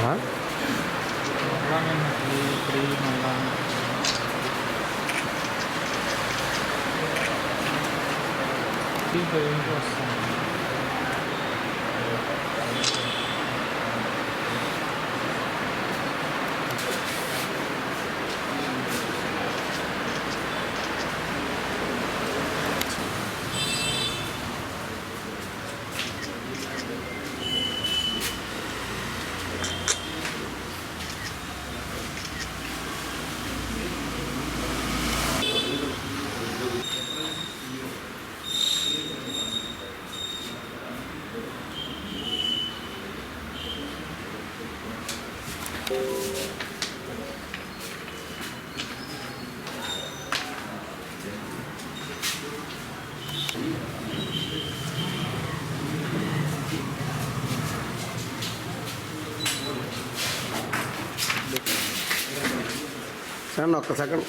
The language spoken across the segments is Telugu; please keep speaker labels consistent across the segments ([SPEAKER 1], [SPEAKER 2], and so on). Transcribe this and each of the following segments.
[SPEAKER 1] సార్ ఒక్క సెకండ్.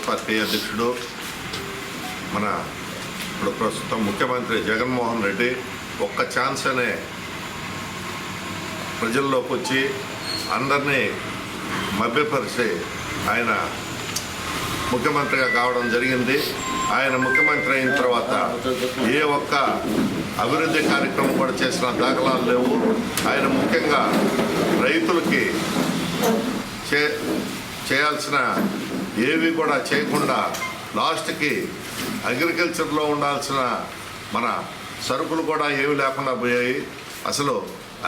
[SPEAKER 2] పార్టీ అధ్యక్షుడు మన ఇప్పుడు ప్రస్తుతం ముఖ్యమంత్రి జగన్మోహన్ రెడ్డి ఒక్క ఛాన్స్ అనే ప్రజల్లోకి వచ్చి అందరినీ మభ్యపరిచి ఆయన ముఖ్యమంత్రిగా కావడం జరిగింది. ఆయన ముఖ్యమంత్రి అయిన తర్వాత ఏ ఒక్క అభివృద్ధి కార్యక్రమం కూడా చేసిన దాఖలాలు లేవు. ఆయన ముఖ్యంగా రైతులకి చేయాల్సిన ఏవి కూడా చేయకుండా లాస్ట్కి అగ్రికల్చర్లో ఉండాల్సిన మన సరుకులు కూడా ఏవి లేకుండా పోయాయి. అసలు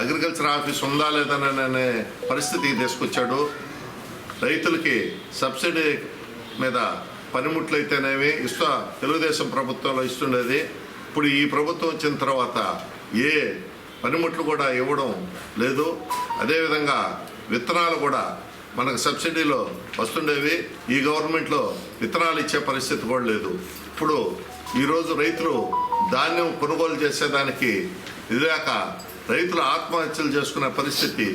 [SPEAKER 2] అగ్రికల్చర్ ఆఫీస్ ఉందా లేదనే పరిస్థితికి తీసుకొచ్చాడు. రైతులకి సబ్సిడీ మీద పనిముట్లు అయితేనేవి తెలుగుదేశం ప్రభుత్వంలో ఇస్తుండేది. ఇప్పుడు ఈ ప్రభుత్వం వచ్చిన తర్వాత ఏ పనిముట్లు కూడా ఇవ్వడం లేదు. అదేవిధంగా విత్తనాలు కూడా మనకు సబ్సిడీలో వస్తుండేవి. ఈ గవర్నమెంట్లో విత్తనాలు ఇచ్చే పరిస్థితి కూడా లేదు. ఇప్పుడు ఈరోజు రైతులు ధాన్యం కొనుగోలు చేసేదానికి ఇదాక రైతులు ఆత్మహత్యలు చేసుకునే పరిస్థితి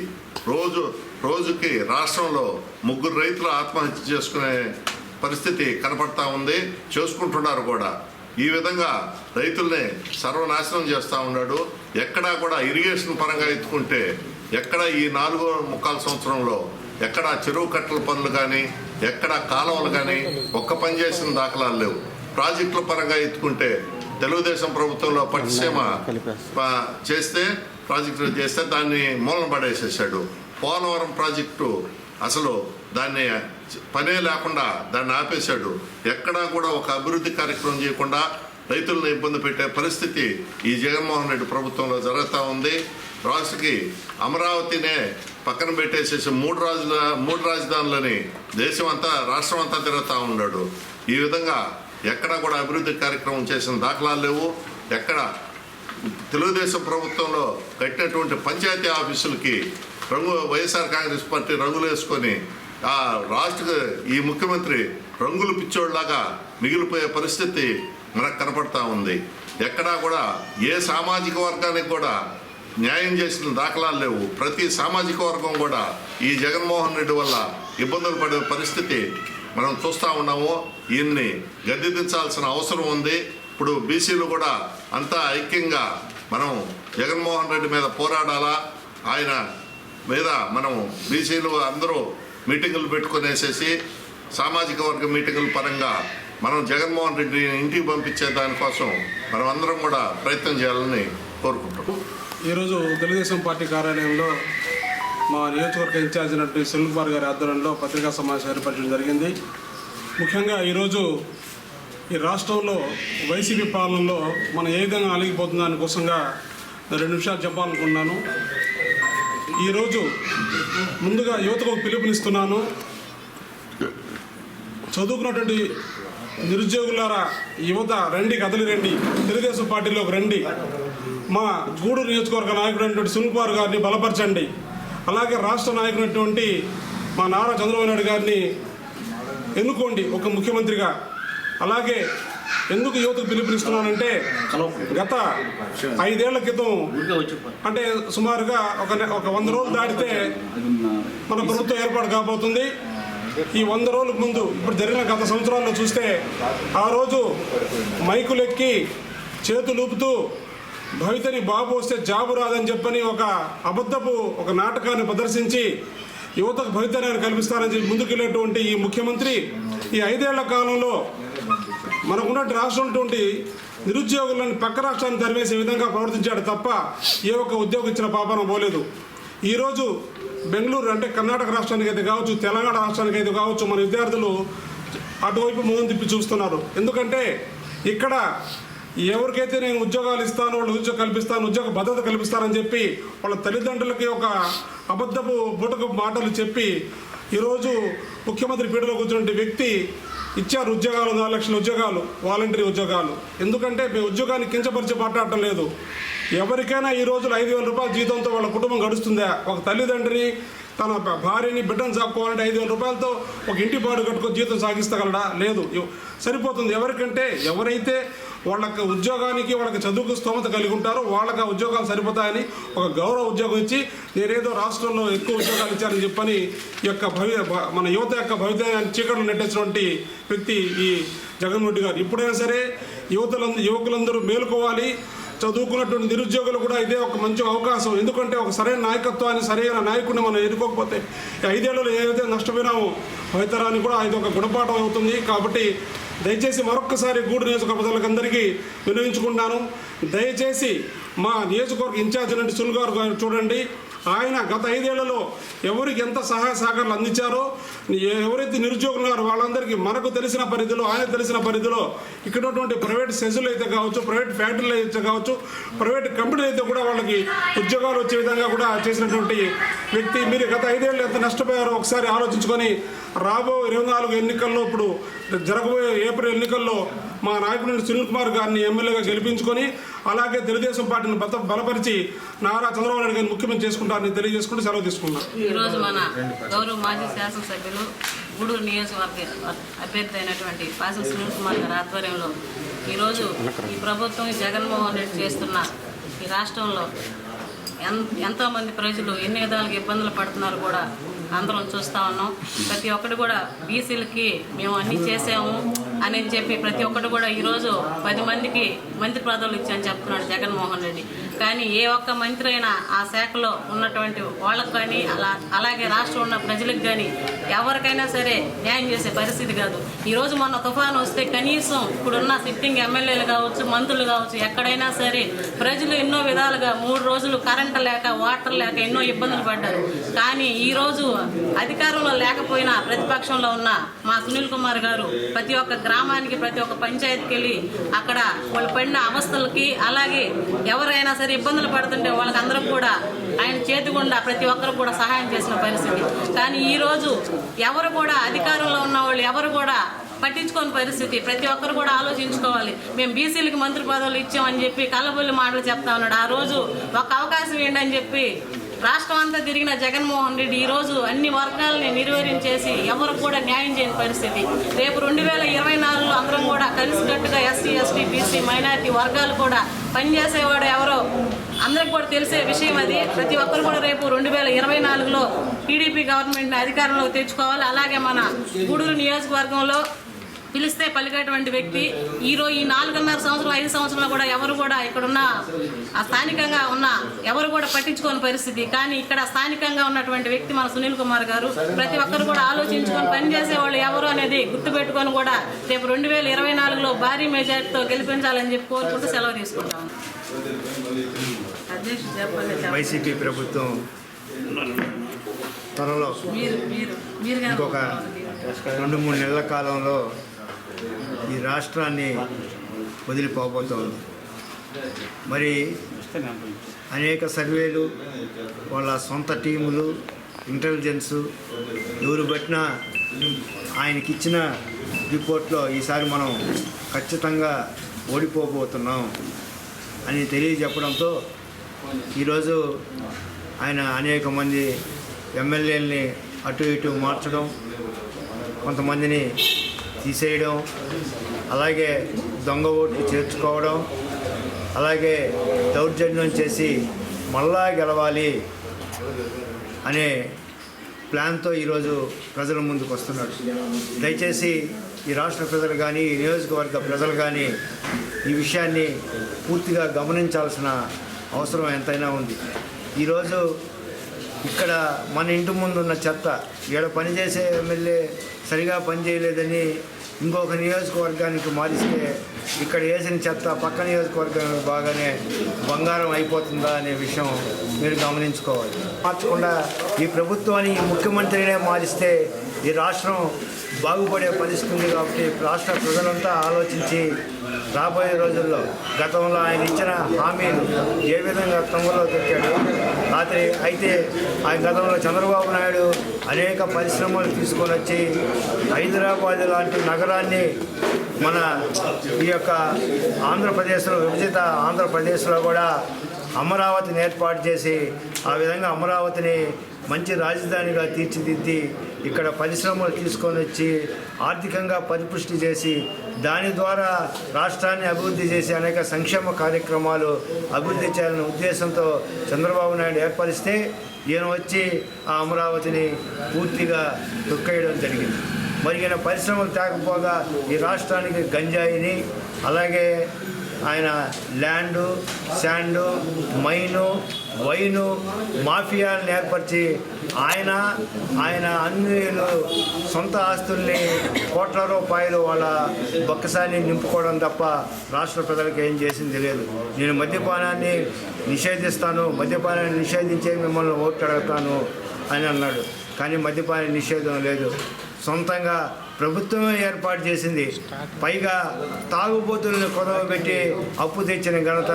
[SPEAKER 2] రోజుకి రాష్ట్రంలో 3 రైతులు ఆత్మహత్య చేసుకునే పరిస్థితి కనపడతా ఉంది. చేసుకుంటున్నారు కూడా. ఈ విధంగా రైతుల్ని సర్వనాశనం చేస్తూ ఉన్నాడు. ఎక్కడా కూడా ఇరిగేషన్ పరంగా ఎత్తుకుంటే ఎక్కడ ఈ 4.25 సంవత్సరంలో ఎక్కడ చెరువు కట్టల పనులు కానీ ఎక్కడ కాలువలు కానీ ఒక్క పని చేసిన దాఖలాలు లేవు. ప్రాజెక్టుల పరంగా ఎత్తుకుంటే తెలుగుదేశం ప్రభుత్వంలో పట్టిసీమ ప్రాజెక్టులు చేస్తే దాన్ని మూలన పడేసేసాడు. పోలవరం ప్రాజెక్టు అసలు దాన్ని పనే లేకుండా దాన్ని ఆపేశాడు. ఎక్కడా కూడా ఒక అభివృద్ధి కార్యక్రమం చేయకుండా రైతులను ఇబ్బంది పెట్టే పరిస్థితి ఈ జగన్మోహన్ రెడ్డి ప్రభుత్వంలో జరుగుతూ ఉంది. రాష్ట్రకి అమరావతినే పక్కన పెట్టేసేసి 3 రాజధానులని దేశం అంతా రాష్ట్రం అంతా తిరుగుతూ ఉన్నాడు. ఈ విధంగా ఎక్కడ కూడా అభివృద్ధి కార్యక్రమం చేసిన దాఖలాలు లేవు. ఎక్కడ తెలుగుదేశం ప్రభుత్వంలో కట్టినటువంటి పంచాయతీ ఆఫీసులకి వైఎస్ఆర్ కాంగ్రెస్ పార్టీ రంగులు వేసుకొని ఆ రాష్ట్ర ఈ ముఖ్యమంత్రి రంగులు పిచ్చోళ్లాగా మిగిలిపోయే పరిస్థితి మనకు కనపడతా ఉంది. ఎక్కడా కూడా ఏ సామాజిక వర్గానికి కూడా న్యాయం చేసిన దాఖలాలు లేవు. ప్రతి సామాజిక వర్గం కూడా ఈ జగన్మోహన్ రెడ్డి వల్ల ఇబ్బందులు పడే పరిస్థితి మనం చూస్తూ ఉన్నాము. ఈయన్ని గద్దెదించాల్సిన అవసరం ఉంది. ఇప్పుడు బీసీలు కూడా అంతా ఐక్యంగా మనం జగన్మోహన్ రెడ్డి మీద పోరాడాలా. ఆయన మీద మనం బీసీలు అందరూ మీటింగులు పెట్టుకునేసేసి సామాజిక వర్గ మీటింగుల పరంగా మనం జగన్మోహన్ రెడ్డి ఇంటికి పంపించే దానికోసం మనం అందరం కూడా ప్రయత్నం చేయాలని కోరుకుంటున్నాం.
[SPEAKER 3] ఈరోజు తెలుగుదేశం పార్టీ కార్యాలయంలో మా నియోజకవర్గ ఇన్ఛార్జ్ అయినటువంటి సునీల్ కుమార్ గారి ఆధ్వర్యంలో పత్రికా సమావేశం ఏర్పరచడం జరిగింది. ముఖ్యంగా ఈరోజు ఈ రాష్ట్రంలో వైసీపీ పాలనలో మనం ఏ విధంగా అలిగిపోతున్న దానికోసంగా 2 నిమిషాలు చెప్పాలనుకున్నాను. ఈరోజు ముందుగా యువతకు పిలుపునిస్తున్నాను. చదువుకున్నటువంటి నిరుద్యోగులారా, యువత రండి, కదలి రండి, తెలుగుదేశం పార్టీలోకి రండి. మా గూడూరు నియోజకవర్గ నాయకుడైనటువంటి సునీల్ కుమార్ గారిని బలపరచండి. అలాగే రాష్ట్ర నాయకుడైనటువంటి మా నారా చంద్రబాబు నాయుడు గారిని ఎన్నుకోండి ఒక ముఖ్యమంత్రిగా. అలాగే ఎందుకు యువతకు పిలుపునిస్తున్నానంటే గత 5 ఏళ్ల క్రితం అంటే సుమారుగా ఒక 100 రోజులు దాటితే మన ప్రభుత్వం ఏర్పాటు కాబోతుంది. ఈ 100 రోజులకు ముందు ఇప్పుడు జరిగిన గత సంవత్సరాల్లో చూస్తే ఆ రోజు మైకులెక్కి చేతులు ఊపుతూ భవితని బాబు వస్తే జాబు రాదని చెప్పని ఒక అబద్ధపు ఒక నాటకాన్ని ప్రదర్శించి యువతకు భవితని కల్పిస్తారని చెప్పి ముందుకెళ్ళేటువంటి ఈ ముఖ్యమంత్రి ఈ 5 ఏళ్ల కాలంలో మనకున్న రాష్ట్రంలో నిరుద్యోగులను పక్క రాష్ట్రాన్ని తరిమేసే విధంగా ప్రవర్తించాడు తప్ప ఏ ఒక్క ఉద్యోగం ఇచ్చిన పాపన పోలేదు. ఈరోజు బెంగళూరు అంటే కర్ణాటక రాష్ట్రానికి అయితే కావచ్చు, తెలంగాణ రాష్ట్రానికి అయితే కావచ్చు, మన విద్యార్థులు అటువైపు మొహం తిప్పి చూస్తున్నారు. ఎందుకంటే ఇక్కడ ఎవరికైతే నేను ఉద్యోగాలు ఇస్తాను, వాళ్ళు ఉద్యోగం కల్పిస్తాను, ఉద్యోగ భద్రత కల్పిస్తానని చెప్పి వాళ్ళ తల్లిదండ్రులకి ఒక అబద్ధపు బుటకు మాటలు చెప్పి ఈరోజు ముఖ్యమంత్రి పీఠలో కూర్చున్న వ్యక్తి ఇచ్చారు ఉద్యోగాలు, 4 లక్షల ఉద్యోగాలు, వాలంటరీ ఉద్యోగాలు. ఎందుకంటే మీ ఉద్యోగాన్ని కించపరిచి మాట్లాడటం లేదు. ఎవరికైనా ఈ రోజులు 5,000 రూపాయల జీతంతో వాళ్ళ కుటుంబం గడుస్తుందా? ఒక తల్లిదండ్రిని తన భార్యని బిడ్డను సాక్కోవాలంటే 5,000 రూపాయలతో ఒక ఇంటి బాడు కట్టుకొని జీతం సాగిస్తగలడా? లేదు. సరిపోతుంది. ఎవరికంటే ఎవరైతే వాళ్ళకి ఉద్యోగానికి వాళ్ళకి చదువుకు స్తోమత కలిగి ఉంటారో వాళ్ళకి ఆ ఉద్యోగాలు సరిపోతాయని ఒక గౌరవ ఉద్యోగం ఇచ్చి నేనేదో రాష్ట్రంలో ఎక్కువ ఉద్యోగాలు ఇచ్చారని చెప్పని ఈ యొక్క మన యువత యొక్క భవితయాన్ని చీకట్లు నెట్టేసినటువంటి వ్యక్తి ఈ జగన్మోహన్ రెడ్డి గారు. ఇప్పుడైనా సరే యువకులందరూ మేలుకోవాలి. చదువుకున్నటువంటి నిరుద్యోగులు కూడా ఇదే ఒక మంచి అవకాశం. ఎందుకంటే ఒక సరైన నాయకత్వాన్ని, సరైన నాయకుడిని మనం ఎన్నుకోకపోతే 5 ఏళ్లలో ఏదైతే నష్టపోయినామో భవితరానికి కూడా ఇది ఒక గుణపాఠం అవుతుంది. కాబట్టి దయచేసి మరొక్కసారి గూడు నియోజకవర్గ ప్రజలకందరికీ వినియోగించుకుంటాను. దయచేసి మా నియోజకవర్గ ఇన్ఛార్జ్ నుండి సుల్ గారు చూడండి, ఆయన గత 5 ఏళ్లలో ఎవరికి ఎంత సహాయ సహకారాలు అందించారో, ఎవరైతే నిరుద్యోగులు ఉన్నారో వాళ్ళందరికీ మనకు తెలిసిన పరిధిలో, ఆయన తెలిసిన పరిధిలో ఇక్కడ ఉన్నటువంటి ప్రైవేట్ సెజులు అయితే కావచ్చు, ప్రైవేట్ ఫ్యాక్టరీలు అయితే కావచ్చు, ప్రైవేట్ కంపెనీలు అయితే కూడా వాళ్ళకి ఉద్యోగాలు వచ్చే విధంగా కూడా చేసినటువంటి వ్యక్తి. మీరు గత 5 ఏళ్ళు ఎంత నష్టపోయారో ఒకసారి ఆలోచించుకొని రాబో 24 ఎన్నికల్లో, ఇప్పుడు జరగబోయే ఏప్రిల్ ఎన్నికల్లో మా నాయకుడు సునీల్ కుమార్ గారిని ఎమ్మెల్యేగా గెలిపించుకొని అలాగే తెలుగుదేశం పార్టీని బలపరిచి నారా చంద్రబాబు నాయుడు గారిని ముఖ్యమంత్రి చేసుకుంటారని తెలియజేసుకుంటూ సెలవు తీసుకున్నాం.
[SPEAKER 1] ఈరోజు మన గౌరవ మాజీ శాసనసభ్యులు గూడూరు నియోజకవర్గ అభ్యర్థి అయినటువంటి పాసం సునీల్ కుమార్ గారి ఆధ్వర్యంలో ఈరోజు ఈ ప్రభుత్వం జగన్మోహన్ రెడ్డి చేస్తున్న ఈ రాష్ట్రంలో ఎంతోమంది ప్రజలు ఎన్ని విధాలుగా ఇబ్బందులు పడుతున్నారు కూడా అందరం చూస్తూ ఉన్నాం. ప్రతి ఒక్కటి కూడా బీసీలకి మేము అన్నీ చేసాము అని చెప్పి ప్రతి ఒక్కటి కూడా ఈరోజు 10 మందికి మంత్రి పదవులు ఇచ్చామని చెప్తున్నాడు జగన్మోహన్ రెడ్డి. కానీ ఏ ఒక్క మంత్రి అయినా ఆ శాఖలో ఉన్నటువంటి వాళ్ళకు కానీ అలాగే రాష్ట్రంలో ఉన్న ప్రజలకు కానీ ఎవరికైనా సరే న్యాయం చేసే పరిస్థితి కాదు. ఈరోజు మొన్న తుఫాను వస్తే కనీసం ఇప్పుడున్న సిట్టింగ్ ఎమ్మెల్యేలు కావచ్చు, మంత్రులు కావచ్చు, ఎక్కడైనా సరే ప్రజలు ఎన్నో విధాలుగా 3 రోజులు కరెంటు లేక, వాటర్ లేక ఎన్నో ఇబ్బందులు పడ్డారు. కానీ ఈరోజు అధికారంలో లేకపోయినా ప్రతిపక్షంలో ఉన్న మా సునీల్ కుమార్ గారు ప్రతి ఒక్క గ్రామానికి, ప్రతి ఒక్క పంచాయతీకి వెళ్ళి అక్కడ వాళ్ళు పడిన అవస్థలకి, అలాగే ఎవరైనా సరే ఇబ్బందులు పడుతుంటే వాళ్ళకందరం కూడా ఆయన చేతి గుండా ప్రతి ఒక్కరు కూడా సహాయం చేసిన పరిస్థితి. కానీ ఈరోజు ఎవరు కూడా అధికారంలో ఉన్న వాళ్ళు ఎవరు కూడా పట్టించుకోని పరిస్థితి. ప్రతి ఒక్కరు కూడా ఆలోచించుకోవాలి. మేము బీసీలకి మంత్రి పదవులు ఇచ్చామని చెప్పి కళ్ళబొల్లి మాటలు చెప్తా ఉన్నాడు. ఆ రోజు ఒక అవకాశం ఏంటని చెప్పి రాష్ట్రం అంతా తిరిగిన జగన్మోహన్ రెడ్డి ఈరోజు అన్ని వర్గాలని నిర్వహించేసి ఎవరు కూడా న్యాయం చేయని పరిస్థితి. రేపు 2024లో అందరం కూడా కలిసికట్టుగా ఎస్సీ, ఎస్టీ, బీసీ, మైనారిటీ వర్గాలు కూడా పనిచేసేవాడు ఎవరో అందరికి కూడా తెలిసే విషయం అది. ప్రతి ఒక్కరు కూడా రేపు 2024లో టీడీపీ గవర్నమెంట్ని అధికారంలోకి తెచ్చుకోవాలి. అలాగే మన గూడూరు నియోజకవర్గంలో పిలిస్తే పలికేటువంటి వ్యక్తి ఈరోజు ఈ 4.5 సంవత్సరం 5 సంవత్సరాలు కూడా ఎవరు కూడా ఇక్కడున్న స్థానికంగా ఉన్న ఎవరు కూడా పట్టించుకోని పరిస్థితి. కానీ ఇక్కడ స్థానికంగా ఉన్నటువంటి వ్యక్తి మన సునీల్ కుమార్ గారు. ప్రతి ఒక్కరు కూడా ఆలోచించుకొని పనిచేసే వాళ్ళు ఎవరు అనేది గుర్తుపెట్టుకొని కూడా రేపు 2024లో భారీ మెజార్టీతో గెలిపించాలని చెప్పి కోరుకుంటూ సెలవు తీసుకుంటాం.
[SPEAKER 4] వైసీపీ ప్రభుత్వం త్వరలో ఇంకొక 2-3 నెలల కాలంలో ఈ రాష్ట్రాన్ని వదిలిపోబోతోంది. మరి అనేక సర్వేలు, వాళ్ళ సొంత టీములు, ఇంటెలిజెన్సు ఎవరు బట్టినా ఆయనకిచ్చిన రిపోర్ట్లో ఈసారి మనం ఖచ్చితంగా ఓడిపోబోతున్నాం అని తెలియజెప్పడంతో ఈరోజు ఆయన అనేక మంది ఎమ్మెల్యేలని అటు ఇటు మార్చడం, కొంతమందిని తీసేయడం, అలాగే దొంగ ఓట్లు చేర్చుకోవడం, అలాగే దౌర్జన్యం చేసి మళ్ళా గెలవాలి అనే ప్లాన్తో ఈరోజు ప్రజల ముందుకు వస్తున్నాడు. దయచేసి ఈ రాష్ట్ర ప్రజలు కానీ ఈ నియోజకవర్గ ప్రజలు కానీ ఈ విషయాన్ని పూర్తిగా గమనించాల్సిన అవసరం ఎంతైనా ఉంది. ఈరోజు ఇక్కడ మన ఇంటి ముందు ఉన్న చెత్త ఈడ పనిచేసే ఎమ్మెల్యే సరిగా పనిచేయలేదని ఇంకొక నియోజకవర్గానికి మారిస్తే ఇక్కడ వేసిన చెత్త పక్క నియోజకవర్గానికి బాగానే బంగారం అయిపోతుందా అనే విషయం మీరు గమనించుకోవాలి. మార్చకుండా ఈ ప్రభుత్వాన్ని ఈ ముఖ్యమంత్రినే మారిస్తే ఈ రాష్ట్రం బాగుపడే పరిస్థితి ఉంది. కాబట్టి రాష్ట్ర ప్రజలంతా ఆలోచించి రాబోయే రోజుల్లో గతంలో ఆయన ఇచ్చిన హామీలు ఏ విధంగా తొంగలో తొక్కాడు. అయితే ఆయన గతంలో చంద్రబాబు నాయుడు అనేక పరిశ్రమలు తీసుకొని వచ్చి హైదరాబాద్ లాంటి నగరాన్ని మన ఈ యొక్క ఆంధ్రప్రదేశ్లో విభజిత ఆంధ్రప్రదేశ్లో కూడా అమరావతిని ఏర్పాటు చేసి ఆ విధంగా అమరావతిని మంచి రాజధానిగా తీర్చిదిద్ది ఇక్కడ పరిశ్రమలు తీసుకొని వచ్చి ఆర్థికంగా పరిపుష్టి చేసి దాని ద్వారా రాష్ట్రాన్ని అభివృద్ధి చేసి అనేక సంక్షేమ కార్యక్రమాలు అభివృద్ధి చేయాలనే ఉద్దేశంతో చంద్రబాబు నాయుడు ఏర్పరిస్తే ఈయన వచ్చి ఆ అమరావతిని పూర్తిగా తొక్కేయడం జరిగింది. మరి ఈయన పరిశ్రమలు తేకపోగా ఈ రాష్ట్రానికి గంజాయిని, అలాగే ఆయన ల్యాండు, శాండు, మైను, వైను మాఫియాలను ఏర్పరిచి ఆయన అన్నిలు సొంత ఆస్తుల్ని కోట్ల రూపాయలు వాళ్ళ బొక్కసాన్ని నింపుకోవడం తప్ప రాష్ట్ర ప్రజలకు ఏం చేసింది లేదు. నేను మద్యపానాన్ని నిషేధిస్తాను, మద్యపానాన్ని నిషేధించే మిమ్మల్ని ఓట్లు అడుగుతాను అని అన్నాడు. కానీ మద్యపాన నిషేధం లేదు. సొంతంగా ప్రభుత్వమే ఏర్పాటు చేసింది. పైగా తాగుబోతులను కొదవబెట్టి అప్పు తెచ్చిన ఘనత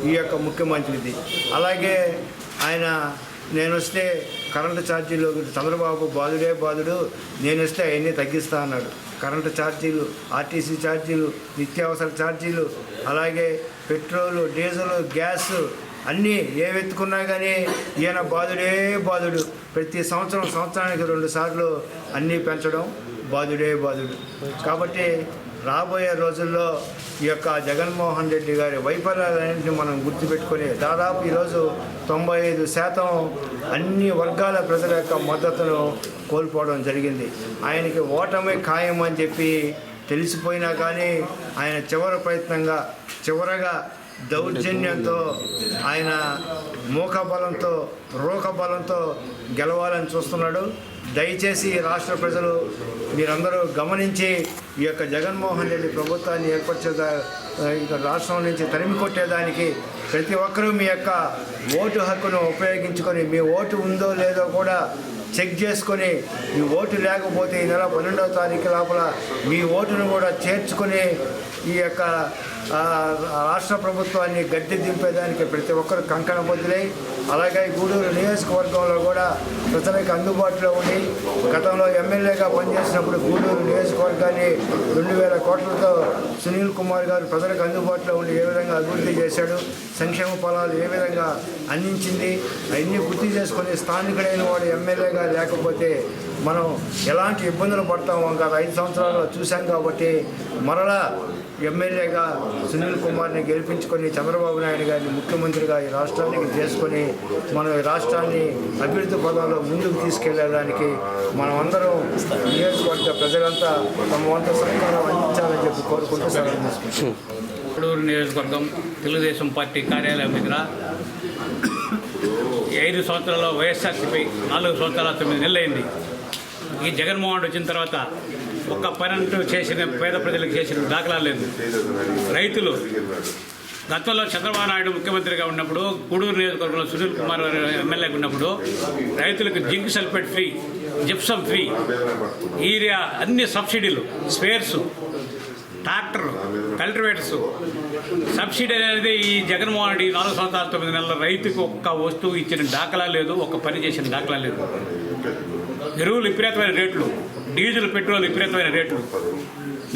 [SPEAKER 4] ఈ యొక్క ముఖ్యమంత్రిది. అలాగే ఆయన నేను వస్తే కరెంటు ఛార్జీలు చంద్రబాబు బాధుడు, నేను వస్తే అవన్నీ తగ్గిస్తా అన్నాడు. కరెంటు ఛార్జీలు, ఆర్టీసీ ఛార్జీలు, నిత్యావసర ఛార్జీలు, అలాగే పెట్రోలు, డీజిల్, గ్యాస్ అన్నీ ఏవెత్తుకున్నా కానీ ఈయన బాధుడు. ప్రతి సంవత్సరానికి 2 సార్లు అన్నీ పెంచడం బాధుడు. కాబట్టి రాబోయే రోజుల్లో ఈ యొక్క జగన్మోహన్ రెడ్డి గారి వైఫల్యాలన్నింటినీ మనం గుర్తుపెట్టుకొని దాదాపు ఈరోజు 95% అన్ని వర్గాల ప్రజల యొక్క మద్దతును కోల్పోవడం జరిగింది. ఆయనకి ఓటమి ఖాయం అని చెప్పి తెలిసిపోయినా కానీ ఆయన చివరగా దౌర్జన్యంతో ఆయన మూకబలంతో రోకబలంతో గెలవాలని చూస్తున్నాడు. దయచేసి రాష్ట్ర ప్రజలు మీరందరూ గమనించి ఈ యొక్క జగన్మోహన్ రెడ్డి ప్రభుత్వాన్ని ఏర్పరిచే రాష్ట్రం నుంచి తరిమి కొట్టేదానికి ప్రతి ఒక్కరూ మీ యొక్క ఓటు హక్కును ఉపయోగించుకొని మీ ఓటు ఉందో లేదో కూడా చెక్ చేసుకొని, మీ ఓటు లేకపోతే ఈ నెల 12వ తారీఖు లోపల మీ ఓటును కూడా చేర్చుకొని ఈ యొక్క రాష్ట్ర ప్రభుత్వాన్ని గద్దె దింపేదానికి ప్రతి ఒక్కరు కంకణబద్దులై, అలాగే గూడూరు నియోజకవర్గంలో కూడా ప్రజలకు అందుబాటులో ఉండి గతంలో ఎమ్మెల్యేగా పనిచేసినప్పుడు గూడూరు నియోజకవర్గాన్ని 2000 కోట్లతో సునీల్ కుమార్ గారు ప్రజలకు అందుబాటులో ఉండి ఏ విధంగా అభివృద్ధి చేశాడు, సంక్షేమ ఫలాలు ఏ విధంగా అందించింది అవన్నీ గుర్తు చేసుకొని స్థానికుడైన వాడు ఎమ్మెల్యేగా లేకపోతే మనం ఎలాంటి ఇబ్బందులు పడతామో గత 5 సంవత్సరాల్లో చూశాం. కాబట్టి మరలా ఎమ్మెల్యేగా సునీల్ కుమార్ని గెలిపించుకొని చంద్రబాబు నాయుడు గారిని ముఖ్యమంత్రిగా ఈ రాష్ట్రానికి చేసుకొని మనం ఈ రాష్ట్రాన్ని అభివృద్ధి పదంలో ముందుకు తీసుకెళ్లేదానికి మనం అందరం నియోజకవర్గ ప్రజలంతా తమ వంత సహకారం అందించాలని చెప్పి కోరుకుంటూ సెలవు తీసుకుంటాం.
[SPEAKER 5] గూడూరు నియోజకవర్గం తెలుగుదేశం పార్టీ కార్యాలయం దగ్గర 5 సంవత్సరాల్లో వైఎస్ఆర్సీపీ 4 సంవత్సరాల 9 నెలలు అయింది. ఈ జగన్మోహన్ రెడ్డి వచ్చిన తర్వాత ఒక్క పనంటూ చేసిన పేద ప్రజలకు చేసిన దాఖలా లేదు. రైతులు గతంలో చంద్రబాబు నాయుడు ముఖ్యమంత్రిగా ఉన్నప్పుడు గూడూరు నియోజకవర్గంలో సునీల్ కుమార్ ఎమ్మెల్యేగా ఉన్నప్పుడు రైతులకు zinc sulphate free, gypsum free, urea అన్ని సబ్సిడీలు, స్పేర్స్, ట్రాక్టర్, కల్టివేటర్స్ సబ్సిడీ అనేది ఈ జగన్మోహన్ రెడ్డి 4 సంవత్సరాల 9 నెలల రైతుకు ఒక్క వస్తువు ఇచ్చిన దాఖలా లేదు, ఒక్క పని చేసిన దాఖలా లేదు. ఎరువులు విపరీతమైన రేట్లు, డీజిల్, పెట్రోల్ విపరీతమైన రేట్లు.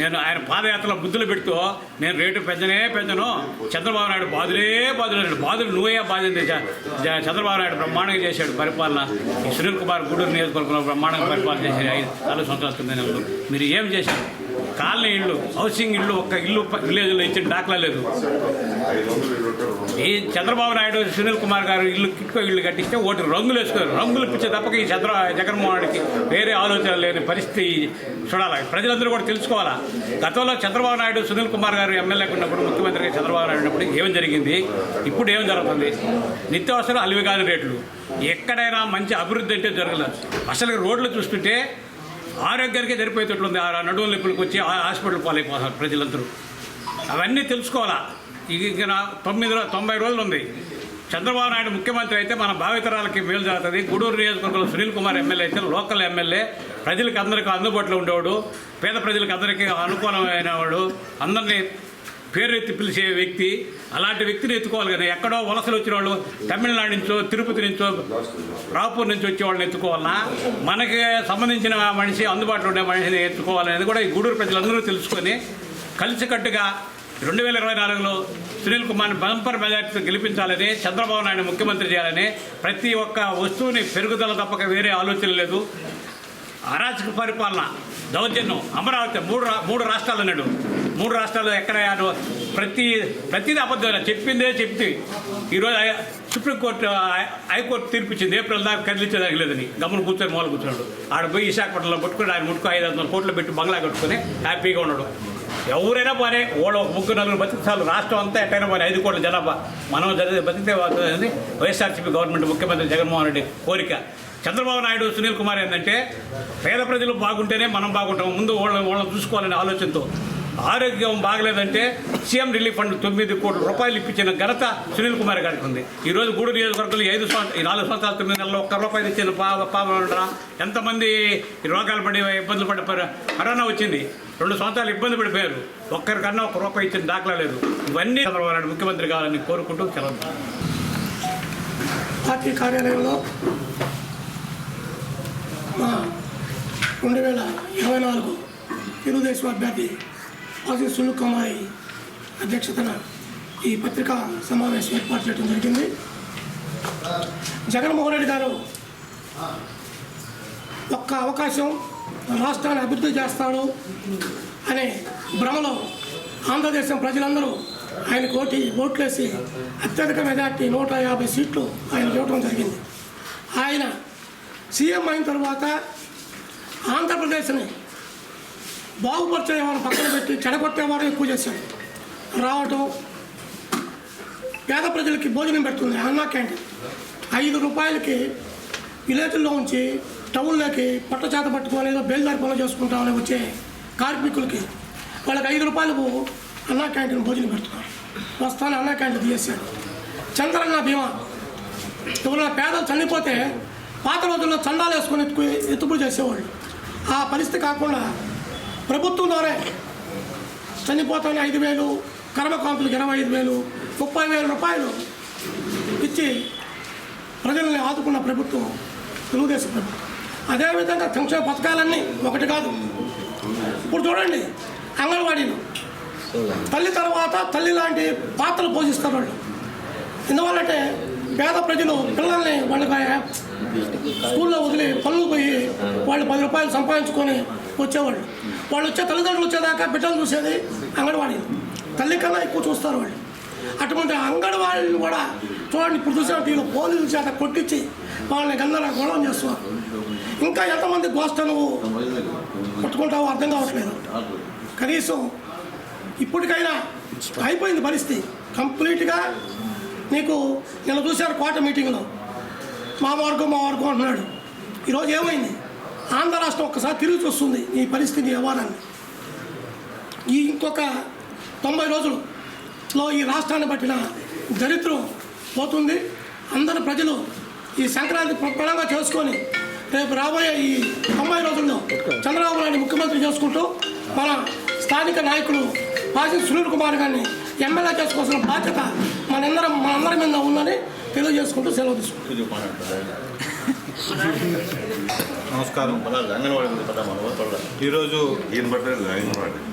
[SPEAKER 5] నేను ఆయన పాదయాత్రలో బుద్ధులు పెడుతూ నేను రేటు పెంచను, చంద్రబాబు నాయుడు బాధుడు నువ్వే బాధింది. చంద్రబాబు నాయుడు బ్రహ్మాండంగా చేశాడు పరిపాలన. ఈ సునీల్ కుమార్ గూడూరు నియోజకవర్గంలో బ్రహ్మాండంగా పరిపాలన చేశాడు 4 సంవత్సరాల 9 నెలలు. మీరు ఏం చేశారు? కాలనీ ఇళ్ళు, హౌసింగ్ ఇళ్ళు, ఒక్క ఇల్లు విలేజ్లో ఇచ్చిన దాఖలా లేదు. ఈ చంద్రబాబు నాయుడు, సునీల్ కుమార్ గారు ఇల్లు కిట్కో ఇల్లు కట్టిస్తే ఒకటి రంగులు వేసుకోరు. రంగులు ఇచ్చే తప్పక ఈ జగన్మోహన్ రెడ్డికి వేరే ఆలోచన లేని పరిస్థితి చూడాలి. ప్రజలందరూ కూడా తెలుసుకోవాలా. గతంలో చంద్రబాబు నాయుడు, సునీల్ కుమార్ గారు ఎమ్మెల్యేగా ఉన్నప్పుడు, ముఖ్యమంత్రిగా చంద్రబాబు నాయుడు ఉన్నప్పుడు ఏం జరిగింది, ఇప్పుడు ఏం జరుగుతుంది? నిత్యావసరం అలివిగాని రేట్లు. ఎక్కడైనా మంచి అభివృద్ధి అంటే జరగలేదు. అసలు రోడ్లు చూస్తుంటే ఆరోగ్యానికే సరిపోయేటట్లుంది. ఆ నడువుల నొప్పులకు వచ్చి హాస్పిటల్ పాలైపోతారు ప్రజలందరూ. అవన్నీ తెలుసుకోవాలా. ఇంకా 90 రోజులు ఉంది. చంద్రబాబు నాయుడు ముఖ్యమంత్రి అయితే మన భావితరాలకి మేలు జరుగుతుంది. గూడూరు నియోజకవర్గంలో సునీల్ కుమార్ ఎమ్మెల్యే అయితే లోకల్ ఎమ్మెల్యే, ప్రజలకు అందరికీ అందుబాటులో ఉండేవాడు, పేద ప్రజలకు అందరికీ అనుకూలమైన వాడు, అందరినీ పేరెత్తి పిలిచే వ్యక్తి. అలాంటి వ్యక్తిని ఎత్తుకోవాలి కదా. ఎక్కడో వలసలు వచ్చిన వాళ్ళు తమిళనాడు నుంచో, తిరుపతి నుంచో, రాపూర్ నుంచి వచ్చే వాళ్ళని ఎత్తుకోవాలన్నా, మనకి సంబంధించిన మనిషి, అందుబాటులో ఉండే మనిషిని ఎత్తుకోవాలనేది కూడా ఈ గూడూరు ప్రజలందరూ తెలుసుకొని కలిసికట్టుగా 2024లో సునీల్ కుమార్ని బంపర్ మెజార్టీతో గెలిపించాలని, చంద్రబాబు నాయుడు ముఖ్యమంత్రి చేయాలని, ప్రతి ఒక్క వస్తువుని పెరుగుదల తప్పక వేరే ఆలోచన లేదు. అరాచక పరిపాలన, దౌర్జన్యం, అమరావతి, మూడు రాష్ట్రాలు అన్నాడు. 3 రాష్ట్రాలు ఎక్కడ ప్రతిదీ అబద్ధం. చెప్పిందే చెప్తే ఈరోజు సుప్రీంకోర్టు, హైకోర్టు తీర్పు ఇచ్చింది. ఏప్రిల్ దాకా కదిలించేదానికి లేదని గమనం కూర్చొని మూల కూర్చున్నాడు. ఆడ పోయి విశాఖపట్నంలో పట్టుకుని ఆయన ముట్టుకు 500 కోట్లు పెట్టి బంగ్లా కట్టుకుని హ్యాపీగా ఉన్నాడు. ఎవరైనా పోనీ వాళ్ళు 3-4 బతికిసార్లు రాష్ట్రం అంతా ఎట్టయినా పోనీ 5 కోట్ల జనాభా మనం బతికితే అవుతుందని వైఎస్ఆర్సీపీ గవర్నమెంట్, ముఖ్యమంత్రి జగన్మోహన్ రెడ్డి కోరిక. చంద్రబాబు నాయుడు, సునీల్ కుమార్ ఏంటంటే పేద ప్రజలు బాగుంటేనే మనం బాగుంటాం, ముందు వాళ్ళని చూసుకోవాలనే ఆలోచనతో. ఆరోగ్యం బాగలేదంటే సీఎం రిలీఫ్ ఫండ్ 9 కోట్ల రూపాయలు ఇప్పించిన ఘనత సునీల్ కుమార్ గారికి ఉంది. ఈరోజు గూడూరు నియోజకవర్గంలో 4 సంవత్సరాలు 9 నెలల్లో 1 రూపాయలు ఇచ్చిన పాప ఎంతమంది రోగాలు పడి ఇబ్బందులు పడిపోయారు. కరోనా వచ్చింది, 2 సంవత్సరాలు ఇబ్బంది పడిపోయారు. ఒక్కరికన్నా 1 రూపాయి ఇచ్చిన దాఖలా లేదు. ఇవన్నీ చంద్రబాబు నాయుడు ముఖ్యమంత్రి కావాలని కోరుకుంటూ సెలవు.
[SPEAKER 6] పార్టీ కార్యాలయంలో 2024 తెలుగుదేశం అభ్యర్థి పాసిం సునీల్ కుమార్ అధ్యక్షతన ఈ పత్రికా సమావేశం ఏర్పాటు చేయడం జరిగింది. జగన్మోహన్ రెడ్డి గారు ఒక్క అవకాశం రాష్ట్రాన్ని అభివృద్ధి చేస్తాడు అనే భ్రమలో ఆంధ్రదేశం ప్రజలందరూ ఆయనకు ఓట్లేసి అత్యధిక మెజార్టీ 150 సీట్లు ఆయన ఇవ్వడం జరిగింది. ఆయన సీఎం అయిన తర్వాత ఆంధ్రప్రదేశ్ని బాగుపరిచేవారు పక్కన పెట్టి చెడగొట్టేవారు ఎక్కువ చేశారు. రావటం, పేద ప్రజలకి భోజనం పెడుతుంది అన్నా క్యాంటీన్. 5 రూపాయలకి విలేజ్లో ఉంచి టౌన్లోకి పట్టచేత పట్టుకొని ఏదో బేల్దారి పనులు చేసుకుంటామని వచ్చే కార్మికులకి వాళ్ళకి 5 రూపాయలకు అన్నా క్యాంటీన్ భోజనం పెడుతున్నారు. వస్తాను అన్నా క్యాంటీన్ తీసేశాడు. చంద్రన్న బీమా, ఎవరైనా పేదలు చనిపోతే పాత రోజుల్లో చందాలు వేసుకొని ఎత్తుపుడు చేసేవాళ్ళు. ఆ పరిస్థితి కాకుండా ప్రభుత్వం ద్వారా చనిపోతానే 5,000, కర్మకాంతులకు 25,000, 30,000 రూపాయలు ఇచ్చి ప్రజల్ని ఆదుకున్న ప్రభుత్వం తెలుగుదేశం ప్రభుత్వం. అదేవిధంగా సంక్షేమ పథకాలన్నీ ఒకటి కాదు. ఇప్పుడు చూడండి, అంగన్వాడీలు తల్లి తర్వాత తల్లి లాంటి పాత్రలు పోషిస్తారు వాళ్ళు. ఎందువల్లంటే పేద ప్రజలు పిల్లల్ని వాళ్ళకి స్కూల్లో వదిలి పనులు పోయి వాళ్ళు 10 రూపాయలు సంపాదించుకొని వచ్చేవాళ్ళు. వాళ్ళు వచ్చే తల్లిదండ్రులు వచ్చేదాకా బిడ్డలు చూసేది అంగన్వాడీలు. తల్లి కన్నా ఎక్కువ చూస్తారు వాళ్ళు. అటువంటి అంగన్వాడీలు కూడా చూడండి, ఇప్పుడు చూసిన టీలో పోలీసుల చేత కొట్టించి వాళ్ళని గొడవ చేస్తున్నారు. ఇంకా ఎంతమంది గోష్ఠ నువ్వు పట్టుకుంటావో అర్థం కావట్లేదు. కనీసం ఇప్పటికైనా అయిపోయింది పరిస్థితి కంప్లీట్గా. నీకు నిన్న చూశారు కోట మీటింగ్లో మా వర్గం అంటున్నాడు. ఈరోజు ఏమైంది? ఆంధ్ర రాష్ట్రం ఒక్కసారి తిరిగి చూస్తుంది ఈ పరిస్థితి వ్యవహారాన్ని. ఈ ఇంకొక 90 రోజులలో ఈ రాష్ట్రాన్ని పట్టిన దరిద్రం పోతుంది. అందరు ప్రజలు ఈ సంక్రాంతి ప్రధానంగా చేసుకొని రేపు రాబోయే ఈ 90 రోజుల్లో చంద్రబాబు నాయుడు ముఖ్యమంత్రి చేసుకుంటూ మన స్థానిక నాయకులు పాసిం సునీల్ కుమార్ గారిని ఎమ్మెల్యే చేసుకోవాల్సిన బాధ్యత మనందరి మీద ఉందని తెలియజేసుకుంటూ సెలవు తీసుకుంటాం.
[SPEAKER 7] నమస్కారం. ఈరోజు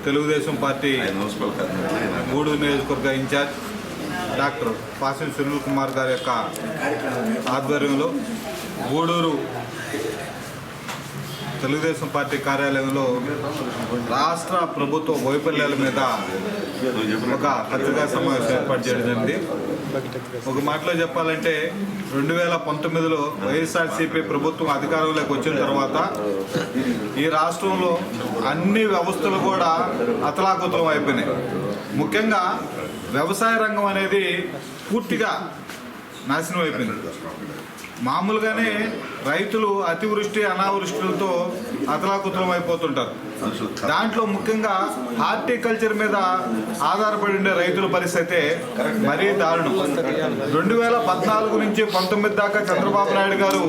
[SPEAKER 7] తెలుగుదేశం పార్టీ గూడూరు నియోజకవర్గ ఇన్ఛార్జ్ డాక్టర్ పాసిం సునీల్ కుమార్ గారి యొక్క ఆధ్వర్యంలో గూడూరు తెలుగుదేశం పార్టీ కార్యాలయంలో రాష్ట్ర ప్రభుత్వ వైఫల్యాల మీద ఒక పత్రికా సమావేశం ఏర్పాటు చేయడం జరిగింది. ఒక మాటలో చెప్పాలంటే 2019లో వైఎస్ఆర్సీపీ ప్రభుత్వం అధికారంలోకి వచ్చిన తర్వాత ఈ రాష్ట్రంలో అన్ని వ్యవస్థలు కూడా అతలాకుతలం అయిపోయినాయి. ముఖ్యంగా వ్యవసాయ రంగం అనేది పూర్తిగా నాశనం అయిపోయింది. మామూలుగానే రైతులు అతివృష్టి అనావృష్టిలతో అతలాకుతలం అయిపోతుంటారు. దాంట్లో ముఖ్యంగా హార్టికల్చర్ మీద ఆధారపడి ఉండే రైతుల పరిస్థితి మరీ దారుణం. 2014 నుంచి 19 దాకా చంద్రబాబు నాయుడు గారు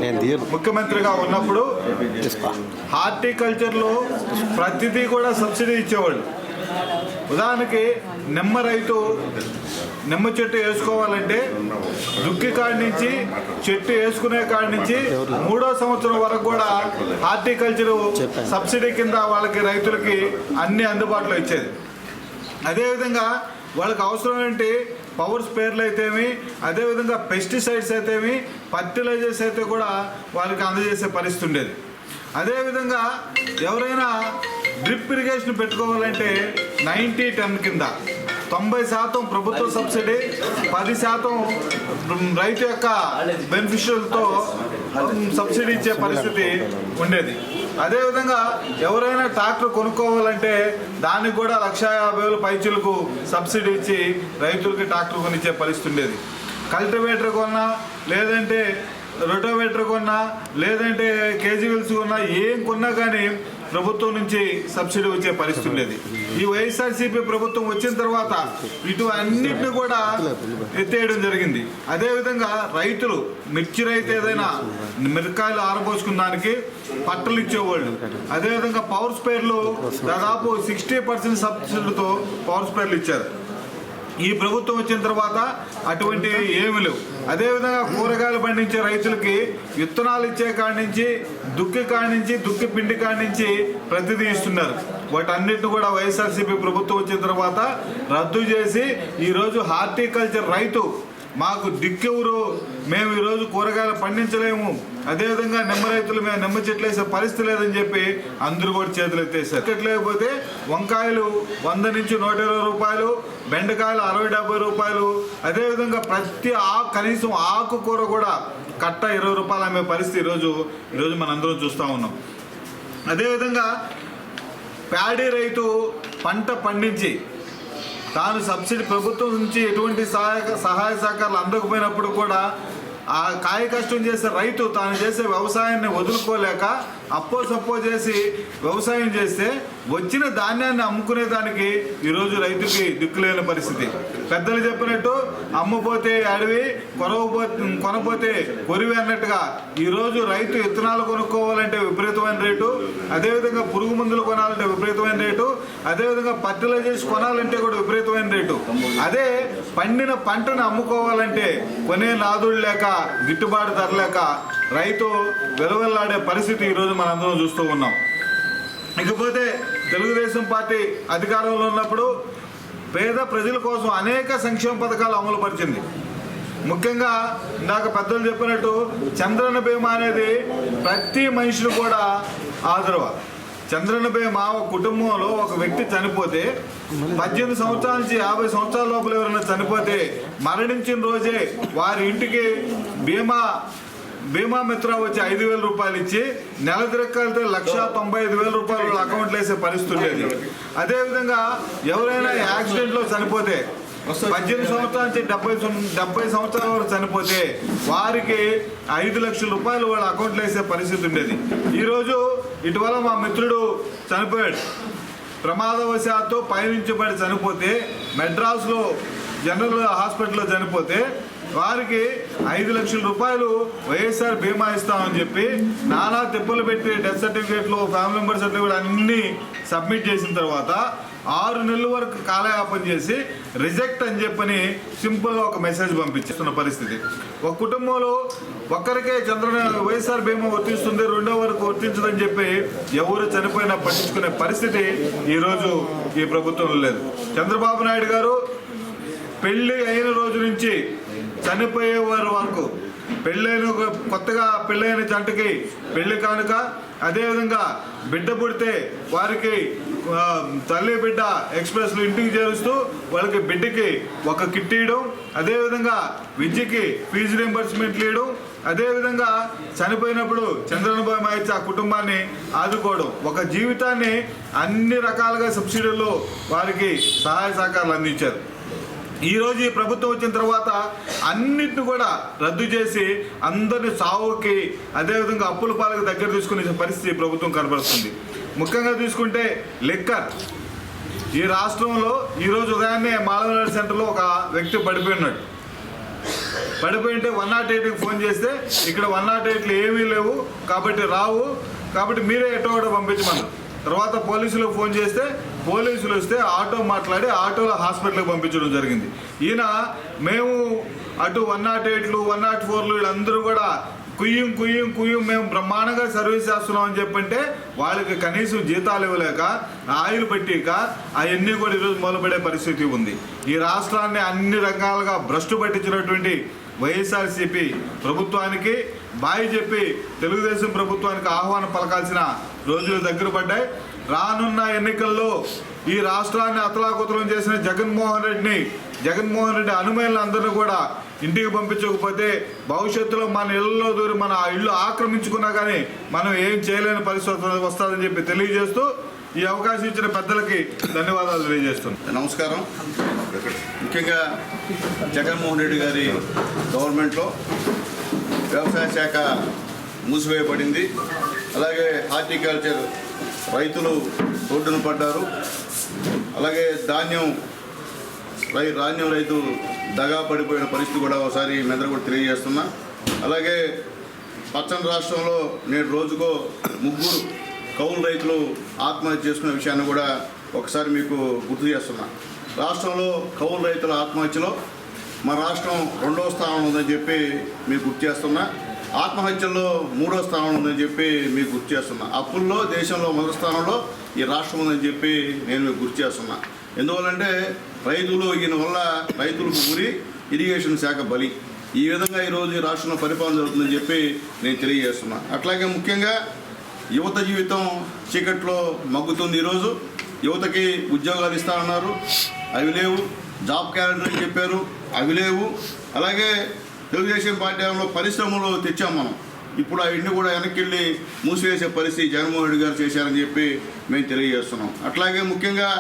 [SPEAKER 7] ముఖ్యమంత్రిగా ఉన్నప్పుడు హార్టికల్చర్లో ప్రతిదీ కూడా సబ్సిడీ ఇచ్చేవాళ్ళు. ఉదాహరణకి నిమ్మ రైతు నిమ్మ చెట్టు వేసుకోవాలంటే దుక్కి కాడి నుంచి చెట్టు వేసుకునే కాడి నుంచి 3వ సంవత్సరం వరకు కూడా హార్టికల్చర్ సబ్సిడీ కింద వాళ్ళకి రైతులకి అన్ని అందుబాటులో ఇచ్చేది. అదేవిధంగా వాళ్ళకి అవసరమైనటువంటి పవర్ స్పేర్లు అయితేమి, అదేవిధంగా పెస్టిసైడ్స్ అయితేమి, ఫర్టిలైజర్స్ అయితే కూడా వాళ్ళకి అందజేసే పరిస్థితి ఉండేది. అదేవిధంగా ఎవరైనా డ్రిప్ ఇరిగేషన్ పెట్టుకోవాలంటే 90-10 కింద 90% ప్రభుత్వ సబ్సిడీ, 10% రైతు యొక్క బెనిఫిషియల్తో సబ్సిడీ ఇచ్చే పరిస్థితి ఉండేది. అదేవిధంగా ఎవరైనా ట్రాక్టర్ కొనుక్కోవాలంటే దానికి కూడా 1,50,000 పైచీలకు సబ్సిడీ ఇచ్చి రైతులకి ట్రాక్టర్ కొనిచ్చే పరిస్థితి ఉండేది. కల్టివేటర్ కొన్నా, లేదంటే రొటోవేటర్ కొన్నా, లేదంటే కేజీ వీల్స్ కొన్నా, ఏం కొన్నా కానీ ప్రభుత్వం నుంచి సబ్సిడీ వచ్చే పరిస్థితి ఉండేది. ఈ వైఎస్ఆర్సీపీ ప్రభుత్వం వచ్చిన తర్వాత ఇటు అన్నింటినీ కూడా ఎత్తేయడం జరిగింది. అదేవిధంగా రైతులు మిర్చి రైతు ఏదైనా మిరకాయలు ఆరబోసుకున్న దానికి పట్టలు ఇచ్చేవాళ్ళు. అదేవిధంగా పవర్ స్పేర్లు దాదాపు 60% సబ్సిడీతో పవర్ స్పేర్లు ఇచ్చారు. ఈ ప్రభుత్వం వచ్చిన తర్వాత అటువంటి ఏమీ లేవు. అదేవిధంగా కూరగాయలు పండించే రైతులకి విత్తనాలు ఇచ్చే కాడి నుంచి, దుక్కి పిండి కాడి నుంచి ప్రతిదీ ఇస్తున్నారు. వాటన్నిటిని కూడా వైఎస్ఆర్సీపీ ప్రభుత్వం వచ్చిన తర్వాత రద్దు చేసి ఈరోజు హార్టికల్చర్ రైతు మాకు దిక్కెవరు, మేము ఈరోజు కూరగాయలు పండించలేము, అదేవిధంగా నిమ్మ రైతులు మేము నిమ్మ చెట్లు వేసే పరిస్థితి లేదని చెప్పి అందరూ కూడా చేతులు ఎత్తేసారు. చెట్లు లేకపోతే వంకాయలు 100 నుంచి 120 రూపాయలు, బెండకాయలు 60-70 రూపాయలు, అదేవిధంగా ప్రతి కనీసం ఆకుకూర కూడా కట్ట 20 రూపాయలు అమ్మే పరిస్థితి ఈరోజు మనందరం చూస్తూ ఉన్నాం. అదేవిధంగా ప్యాడీ రైతు పంట పండించి తాను సబ్సిడీ ప్రభుత్వం నుంచి ఎటువంటి సహాయ సహకారాలు అందకపోయినప్పుడు కూడా ఆ కాయ కష్టం చేసే రైతు తాను చేసే వ్యవసాయాన్ని వదులుకోలేక అప్పో సప్పో చేసి వ్యవసాయం చేస్తే వచ్చిన ధాన్యాన్ని అమ్ముకునే దానికి ఈరోజు రైతుకి దిక్కులేని పరిస్థితి. పెద్దలు చెప్పినట్టు అమ్మపోతే అడవి, కొనపోతే కొరివి అన్నట్టుగా ఈరోజు రైతు విత్తనాలు కొనుక్కోవాలంటే విపరీతమైన రేటు, అదేవిధంగా పురుగు మందులు కొనాలంటే విపరీతమైన రేటు, అదేవిధంగా ఫర్టిలైజర్స్ కొనాలంటే కూడా విపరీతమైన రేటు. అదే పండిన పంటను అమ్ముకోవాలంటే కొనే నాదుడు లేక, గిట్టుబాటు ధర లేక రైతు వెలువెల్లాడే పరిస్థితి ఈరోజు మనందరం చూస్తూ ఉన్నాం. ఇకపోతే తెలుగుదేశం పార్టీ అధికారంలో ఉన్నప్పుడు పేద ప్రజల కోసం అనేక సంక్షేమ పథకాలు అమలు పరిచింది. ముఖ్యంగా ఇందాక పెద్దలు చెప్పినట్టు చంద్రన్న బీమా అనేది ప్రతి మనిషిని కూడా ఆదరవ. చంద్రన్న బీమా ఒక కుటుంబంలో ఒక వ్యక్తి చనిపోతే 18 సంవత్సరాల నుంచి 50 సంవత్సరాల లోపల ఎవరైనా చనిపోతే మరణించిన రోజే వారి ఇంటికి బీమా మిత్ర వచ్చి 5,000 రూపాయలు ఇచ్చి నెల తిరక్కలితే 1,95,000 రూపాయలు అకౌంట్లో వేసే పరిస్థితి ఉండేది. అదేవిధంగా ఎవరైనా యాక్సిడెంట్లో చనిపోతే 18 సంవత్సరాల నుంచి 70 సంవత్సరాల వరకు చనిపోతే వారికి 5 లక్షల రూపాయలు వాళ్ళ అకౌంట్లో వేసే పరిస్థితి ఉండేది. ఈరోజు ఇటీవల మా మిత్రుడు చనిపోయాడు. ప్రమాదవశాత్తు పైనుంచి పడి చనిపోతే మెడ్రాస్లో జనరల్ హాస్పిటల్లో చనిపోతే వారికి 5 లక్షల రూపాయలు వైఎస్ఆర్ బీమా ఇస్తామని చెప్పి నానా తిప్పలు పెట్టి డెత్ సర్టిఫికేట్లు, ఫ్యామిలీ మెంబర్ సర్టిఫికేట్ అన్నీ సబ్మిట్ చేసిన తర్వాత 6 నెలల వరకు కాలయాపన చేసి రిజెక్ట్ అని చెప్పని సింపుల్గా ఒక మెసేజ్ పంపించేస్తున్న పరిస్థితి. ఒక కుటుంబంలో ఒక్కరికే వైఎస్ఆర్ బీమా వర్తిస్తుంది, రెండో వరకు వర్తించదని చెప్పి ఎవరు చనిపోయినా పట్టించుకునే పరిస్థితి ఈరోజు ఈ ప్రభుత్వంలో లేదు. చంద్రబాబు నాయుడు గారు పెళ్లి అయిన రోజు నుంచి చనిపోయే వారి వరకు కొత్తగా పెళ్ళైన జంటకి పెళ్లి కానుక, అదేవిధంగా బిడ్డ పుడితే వారికి తల్లి బిడ్డ ఎక్స్ప్రెస్లు ఇంటికి చేరుస్తూ వాళ్ళకి బిడ్డకి ఒక కిట్ ఇవ్వడం, అదేవిధంగా విద్యకి ఫీజు రీంబర్స్మెంట్లు ఇవ్వడం, అదేవిధంగా చనిపోయినప్పుడు చంద్రబాబు మాయిచ్చి ఆ కుటుంబాన్ని ఆదుకోవడం, ఒక జీవితాన్ని అన్ని రకాలుగా సబ్సిడీల్లో వారికి సహాయ సహకారాలు అందించారు. ఈరోజు ఈ ప్రభుత్వం వచ్చిన తర్వాత అన్నిటిని కూడా రద్దు చేసి అందరిని సావుకి అదేవిధంగా అప్పుల పాలకు దగ్గర తీసుకునే పరిస్థితి ప్రభుత్వం కనబడుతుంది. ముఖ్యంగా తీసుకుంటే లిక్కర్. ఈ రాష్ట్రంలో ఈరోజు ఉదయాన్నే మాలవనాడు సెంటర్లో ఒక వ్యక్తి పడిపోయినాడు. పడిపోయింటే 108కి ఫోన్ చేస్తే ఇక్కడ 108లు ఏమీ లేవు కాబట్టి రావు, కాబట్టి మీరే ఎటో కూడా పంపించమన్నారు. తర్వాత పోలీసులకు ఫోన్ చేస్తే పోలీసులు వస్తే ఆటో మాట్లాడి ఆటోలో హాస్పిటల్కి పంపించడం జరిగింది. ఈయన మేము అటు 108లు 104లు వీళ్ళందరూ కూడా కుయ్యం మేము బ్రహ్మాండంగా సర్వీస్ చేస్తున్నాం అని చెప్పంటే వాళ్ళకి కనీసం జీతాలు ఇవ్వలేక ఆయిల్ పెట్టిక అవన్నీ కూడా ఈరోజు మొదలుపడే పరిస్థితి ఉంది. ఈ రాష్ట్రాన్ని అన్ని రకాలుగా భ్రష్టు పట్టించినటువంటి వైఎస్ఆర్సీపీ ప్రభుత్వానికి బాయి చెప్పి తెలుగుదేశం ప్రభుత్వానికి ఆహ్వానం పలకాల్సిన రోజులు దగ్గర పడ్డాయి. రానున్న ఎన్నికల్లో ఈ రాష్ట్రాన్ని అతలాకుతలం చేసిన జగన్మోహన్ రెడ్డి అనుమతులందరినీ కూడా ఇంటికి పంపించకపోతే భవిష్యత్తులో మన ఇళ్లలో దూరి మన ఇల్లు ఆక్రమించుకున్నా కానీ మనం ఏం చేయలేని పరిస్థితి వస్తుందని చెప్పి తెలియజేస్తూ ఈ అవకాశం ఇచ్చిన పెద్దలకి ధన్యవాదాలు తెలియజేస్తున్నాను.
[SPEAKER 8] నమస్కారం. ముఖ్యంగా జగన్మోహన్ రెడ్డి గారి గవర్నమెంట్లో వ్యవసాయ శాఖ మూసివేయబడింది. అలాగే హార్టికల్చర్ రైతులు రోడ్డున పడ్డారు. అలాగే ధాన్యం రైతు దగా పడిపోయిన పరిస్థితి కూడా ఒకసారి మీ అందరూ కూడా తెలియజేస్తున్నా. అలాగే పచ్చని రాష్ట్రంలో నేడు రోజుకో 3 కౌలు రైతులు ఆత్మహత్య చేసుకునే విషయాన్ని కూడా ఒకసారి మీకు గుర్తు చేస్తున్నా. రాష్ట్రంలో కౌలు రైతుల ఆత్మహత్యలో మన రాష్ట్రం 2వ స్థానంలో ఉందని చెప్పి మీకు గుర్తు చేస్తున్నా. ఆత్మహత్యల్లో 3వ స్థానంలో ఉందని చెప్పి మీకు గుర్తు చేస్తున్నా. అప్పుల్లో దేశంలో 1వ స్థానంలో ఈ రాష్ట్రం ఉందని చెప్పి నేను మీకు గుర్తు చేస్తున్నా. ఎందువల్లంటే ఈయన వల్ల రైతులకు ఊరి ఇరిగేషన్ శాఖ బలి. ఈ విధంగా ఈరోజు ఈ రాష్ట్రంలో పరిపాలన జరుగుతుందని చెప్పి నేను తెలియజేస్తున్నా. అట్లాగే ముఖ్యంగా యువత జీవితం చీకట్లో మగ్గుతుంది. ఈరోజు యువతకి ఉద్యోగాలు ఇస్తామన్నారు, అవి లేవు. జాబ్ క్యాలెండర్ అని చెప్పారు, అవి లేవు. అలాగే తెలుగుదేశం పార్టీ పరిశ్రమలు తెచ్చాం మనం, ఇప్పుడు అవన్నీ కూడా వెనక్కి వెళ్ళి మూసివేసే పరిస్థితి జగన్మోహన్ రెడ్డి గారు చేశారని చెప్పి మేము తెలియజేస్తున్నాం. అట్లాగే ముఖ్యంగా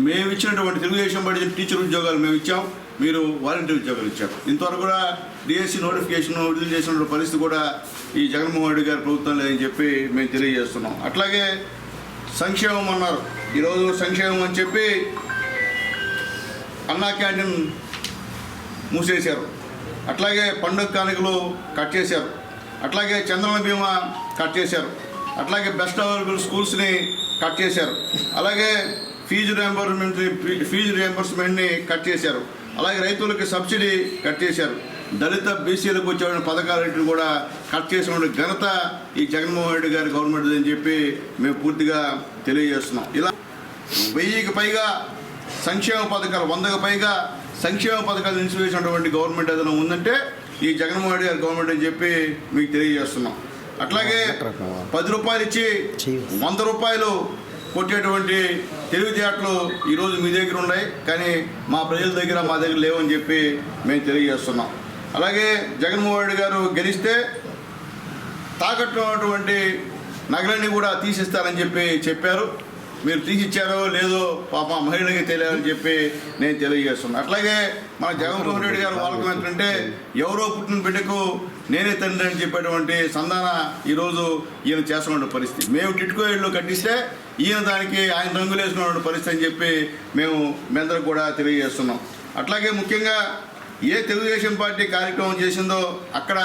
[SPEAKER 8] మేము ఇచ్చినటువంటి తెలుగుదేశం పార్టీ టీచర్ ఉద్యోగాలు మేము ఇచ్చాం, మీరు వాలంటీర్ ఉద్యోగాలు ఇచ్చారు. ఇంతవరకు కూడా డిఎస్సి నోటిఫికేషన్ విడుదల చేసిన పరిస్థితి కూడా ఈ జగన్మోహన్ రెడ్డి గారి ప్రభుత్వం లేదని చెప్పి మేము తెలియజేస్తున్నాం. అట్లాగే సంక్షేమం అన్నారు, ఈరోజు సంక్షేమం అని చెప్పి అన్నా క్యాంటీన్ మూసేశారు. అట్లాగే పండుగ కానుకలు కట్ చేశారు. అట్లాగే చంద్రబాబు బీమా కట్ చేశారు. అట్లాగే బెస్ట్ అవైలబుల్ స్కూల్స్ని కట్ చేశారు. అలాగే ఫీజు రియంబర్స్మెంట్ని కట్ చేశారు. అలాగే రైతులకి సబ్సిడీ కట్ చేశారు. దళిత బీసీలకు వచ్చే పథకాలన్నింటిని కూడా కట్ చేసిన ఘనత ఈ జగన్మోహన్ రెడ్డి గారి గవర్నమెంట్ అని చెప్పి మేము పూర్తిగా తెలియజేస్తున్నాం. ఇలా 1000కి పైగా సంక్షేమ పథకాలు 100కి పైగా సంక్షేమ పథకాలు నిలిచివేసినటువంటి గవర్నమెంట్ ఏదైనా ఉందంటే ఈ జగన్మోహన్ రెడ్డి గారి గవర్నమెంట్ అని చెప్పి మీకు తెలియజేస్తున్నాం. అట్లాగే 10 రూపాయలు ఇచ్చి 100 రూపాయలు కొట్టేటువంటి తెలివితేటలు ఈరోజు మీ దగ్గర ఉన్నాయి, కానీ మా ప్రజల దగ్గర మా దగ్గర లేవని చెప్పి మేము తెలియజేస్తున్నాం. అలాగే జగన్మోహన్ రెడ్డి గారు గెలిస్తే తాకట్టు ఉన్నటువంటి నగరాన్ని కూడా తీసిస్తారని చెప్పి చెప్పారు. మీరు తీసిచ్చారో లేదో పాప మహిళలకి తెలియాలని చెప్పి నేను తెలియజేస్తున్నాను. అట్లాగే మన జగన్మోహన్ రెడ్డి గారు వాళ్ళకం ఏంటంటే ఎవరో పుట్టిన బిడ్డకు నేనే తండ్రి అని చెప్పేటువంటి సంధాన ఈరోజు ఈయన చేస్తున్న పరిస్థితి. మేము టిట్కో ఇళ్ళు కట్టిస్తే ఈయన దానికి ఆయన రంగులు వేసుకున్న పరిస్థితి అని చెప్పి మేము మెందరూ కూడా తెలియజేస్తున్నాం. అట్లాగే ముఖ్యంగా ఏ తెలుగుదేశం పార్టీ కార్యక్రమం చేసిందో అక్కడ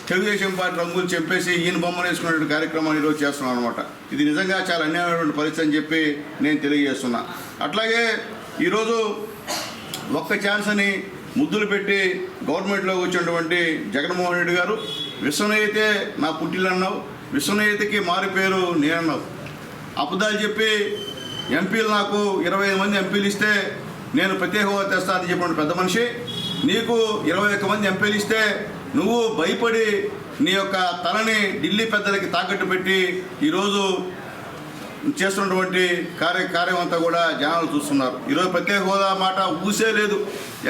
[SPEAKER 8] తెలుగుదేశం పార్టీ రంగులు చెప్పేసి ఈయన బొమ్మలు వేసుకునే కార్యక్రమాన్ని ఈరోజు చేస్తున్నాం అనమాట. ఇది నిజంగా చాలా అన్యాయమైనటువంటి పరిస్థితి అని చెప్పి నేను తెలియజేస్తున్నా. అట్లాగే ఈరోజు ఒక్క ఛాన్స్ అని ముద్దులు పెట్టి గవర్నమెంట్లోకి వచ్చినటువంటి జగన్మోహన్ రెడ్డి గారు విశ్వనైతే నా పుట్టిల్లు అన్నావు, విశ్వనైతకి మారి పేరు నేనన్నావు. అబద్ధాలు చెప్పి ఎంపీలు నాకు 25 మంది ఎంపీలు ఇస్తే నేను ప్రత్యేక హోదా తెస్తానని చెప్పిన పెద్ద మనిషి నీకు 21 మంది ఎంపీలు ఇస్తే నువ్వు భయపడి నీ యొక్క తలని ఢిల్లీ పెద్దలకి తాకట్టు పెట్టి ఈరోజు చేస్తున్నటువంటి కార్యం అంతా కూడా జనాలు చూస్తున్నారు. ఈరోజు ప్రత్యేక హోదా మాట ఊసే లేదు,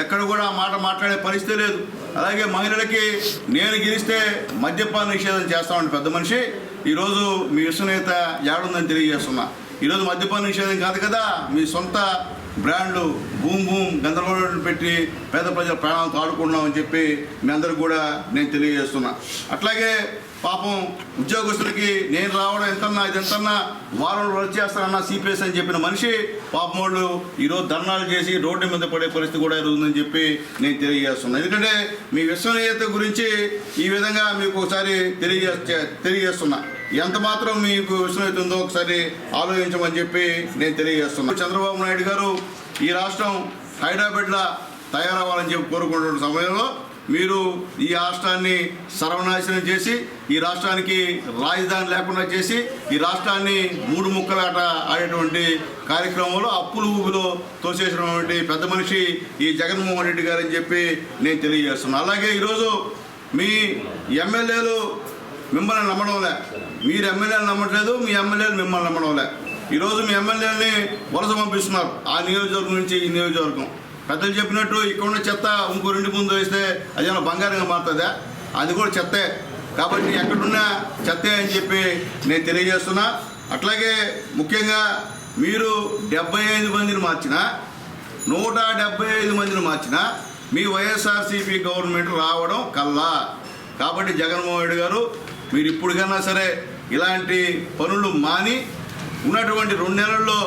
[SPEAKER 8] ఎక్కడ కూడా ఆ మాట మాట్లాడే పరిస్థితి లేదు. అలాగే మహిళలకి నేను గెలిస్తే మద్యపాన నిషేధం చేస్తామని పెద్ద మనిషి ఈరోజు మీ విశ్వనేత ఏడుందని తెలియజేస్తున్నా. ఈరోజు మద్యపాన నిషేధం కాదు కదా, మీ సొంత బ్రాండ్లు బూమ్ బూమ్ గందరగోళం పెట్టి పేద ప్రజల ప్రాణాలతో ఆడుకుంటున్నామని చెప్పి మీ అందరికి కూడా నేను తెలియజేస్తున్నా. అట్లాగే పాపం ఉద్యోగస్తులకి నేను రావడం ఎంతన్నా ఇదెంతన్నా వారంలో రద్దు చేస్తానన్నా సిపిఎస్ అని చెప్పిన మనిషి పాపం వాళ్ళు ఈరోజు ధర్నాలు చేసి రోడ్డు మీద పడే పరిస్థితి కూడా ఎదుగుతుందని చెప్పి నేను తెలియజేస్తున్నాను. ఎందుకంటే మీ విశ్వనీయత గురించి ఈ విధంగా మీకు ఒకసారి తెలియజేస్తున్నా. ఎంత మాత్రం మీకు విశ్వనీయత ఉందో ఒకసారి ఆలోచించమని చెప్పి నేను తెలియజేస్తున్నాను. చంద్రబాబు నాయుడు గారు ఈ రాష్ట్రం హైదరాబాద్లా తయారవ్వాలని చెప్పి కోరుకుంటున్న సమయంలో మీరు ఈ రాష్ట్రాన్ని సర్వనాశనం చేసి ఈ రాష్ట్రానికి రాజధాని లేకుండా చేసి ఈ రాష్ట్రాన్ని 3 ముక్కలాట ఆడేటువంటి కార్యక్రమంలో అప్పులు ఊబిలో తోసేసినటువంటి పెద్ద మనిషి ఈ జగన్మోహన్ రెడ్డి గారు అని చెప్పి నేను తెలియజేస్తున్నాను. అలాగే ఈరోజు మీ ఎమ్మెల్యేలు మిమ్మల్ని నమ్మడంలే, మీరు ఎమ్మెల్యేలు నమ్మట్లేదు, మీ ఎమ్మెల్యేలు మిమ్మల్ని నమ్మడంలే. ఈరోజు మీ ఎమ్మెల్యేలని వలస పంపిస్తున్నారు ఆ నియోజకవర్గం నుంచి ఈ నియోజకవర్గం. పెద్దలు చెప్పినట్టు ఇక్కడ ఉన్న చెత్త ఇంకో 2 ముందు వేస్తే అదేమన్నా బంగారంగా మారుతుందా? అది కూడా చెత్తే. కాబట్టి ఎక్కడున్నా చెత్తే అని చెప్పి నేను తెలియజేస్తున్నా. అట్లాగే ముఖ్యంగా మీరు 75 మందిని మార్చినా 175 మందిని మార్చినా మీ వైఎస్ఆర్సీపీ గవర్నమెంట్ రావడం కల్లా. కాబట్టి జగన్మోహన్ రెడ్డి గారు మీరు ఇప్పటికన్నా సరే ఇలాంటి పనులు మాని ఉన్నటువంటి 2 నెలల్లో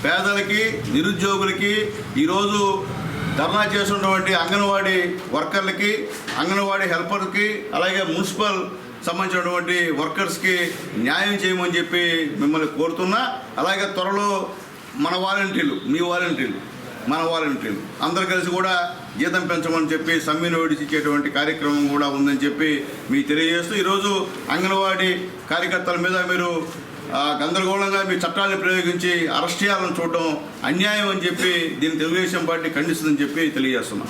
[SPEAKER 8] పేదలకి నిరుద్యోగులకి ఈరోజు ధర్నా చేస్తున్నటువంటి అంగన్వాడీ వర్కర్లకి అంగన్వాడీ హెల్పర్కి అలాగే మున్సిపల్ సంబంధించినటువంటి వర్కర్స్కి న్యాయం చేయమని చెప్పి మిమ్మల్ని కోరుతున్నా. అలాగే త్వరలో మన వాలంటీర్లు మీ వాలంటీర్లు మన వాలంటీర్లు అందరు కలిసి కూడా జీతం పెంచమని చెప్పి సమ్మె నోటీస్ ఇచ్చేటువంటి కార్యక్రమం కూడా ఉందని చెప్పి మీకు తెలియజేస్తూ ఈరోజు అంగన్వాడీ కార్యకర్తల మీద మీరు గందరగోళంగా మీ చట్టాలను ప్రయోగించి అరెస్ట్ చేయాలని చూడడం అన్యాయం అని చెప్పి దీన్ని తెలుగుదేశం పార్టీ ఖండిస్తుందని చెప్పి తెలియజేస్తున్నాం.